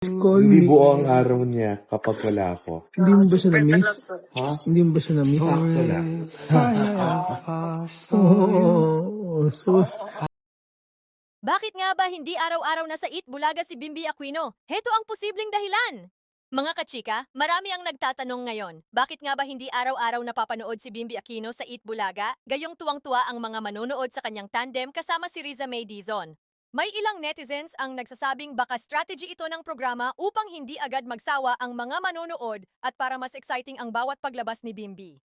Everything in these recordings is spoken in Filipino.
Call Hindi me. buo ang araw niya kapag wala ako. Hindi mo ba siya na-miss? Ha? Hindi mo ba siya na-miss? Sakto na. Oo. Sus. Bakit nga ba hindi araw-araw nasa Eat Bulaga si Bimby Aquino? Heto ang posibleng dahilan. Mga kachika, marami ang nagtatanong ngayon, bakit nga ba hindi araw-araw napapanood si Bimby Aquino sa Eat Bulaga? Gayong tuwang-tuwa ang mga manonood sa kanyang tandem kasama si Riza May Dizon. May ilang netizens ang nagsasabing baka strategy ito ng programa upang hindi agad magsawa ang mga manonood at para mas exciting ang bawat paglabas ni Bimby.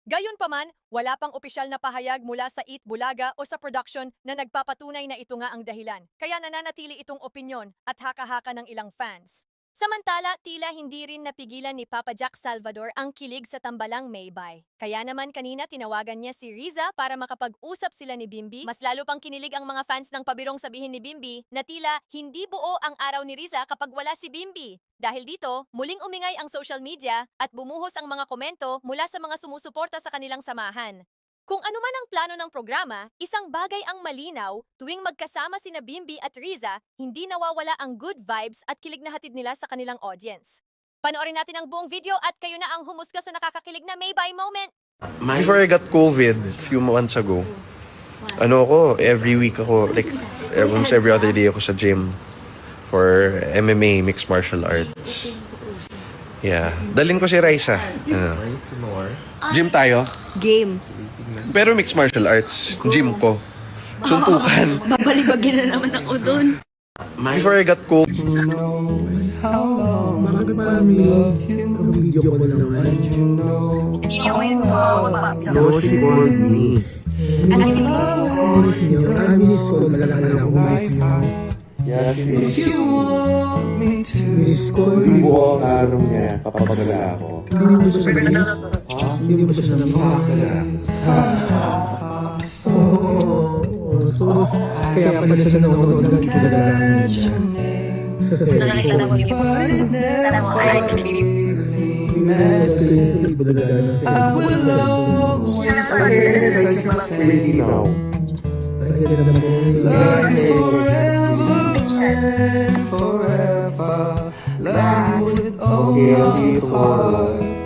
Gayunpaman, wala pang opisyal na pahayag mula sa Eat Bulaga o sa production na nagpapatunay na ito nga ang dahilan, kaya nananatili itong opinyon at haka-haka ng ilang fans. Samantala, tila hindi rin napigilan ni Papa Jack Salvador ang kilig sa tambalang Maybay. Kaya naman kanina tinawagan niya si Riza para makapag-usap sila ni Bimby. Mas lalo pang kinilig ang mga fans ng pabirong sabihin ni Bimby na tila hindi buo ang araw ni Riza kapag wala si Bimby. Dahil dito, muling umingay ang social media at bumuhos ang mga komento mula sa mga sumusuporta sa kanilang samahan. Kung ano man ang plano ng programa, isang bagay ang malinaw, tuwing magkasama sina Bimby at Riza, hindi nawawala ang good vibes at kilig na hatid nila sa kanilang audience. Panoorin natin ang buong video at kayo na ang humusga sa nakakakilig na Maybay moment! Before I got COVID, a few months ago, every week ako, like, almost every other day ako sa gym for MMA, mixed martial arts. Yeah. Dalhin ko si Raisa. Gym tayo? Game. Pero mixed martial arts, gym ko. Suntukan. Babalibagin na naman ako doon. Before I got COVID, Bakit marami video ko na naman? No, she called me. Miss niyo. Miss call. Malala ako. Miss niyo. Yeah, she Miss call. Hindi buo ang araw niya kapag wala ako. Hindi mo ba siya na-miss? Hindi mo ba siya na-miss? Sakto na. Oo. Sus. Kaya pala siya nanonood ng Bulaga sa cellphone. Ready now. Okay, I'll see you tomorrow.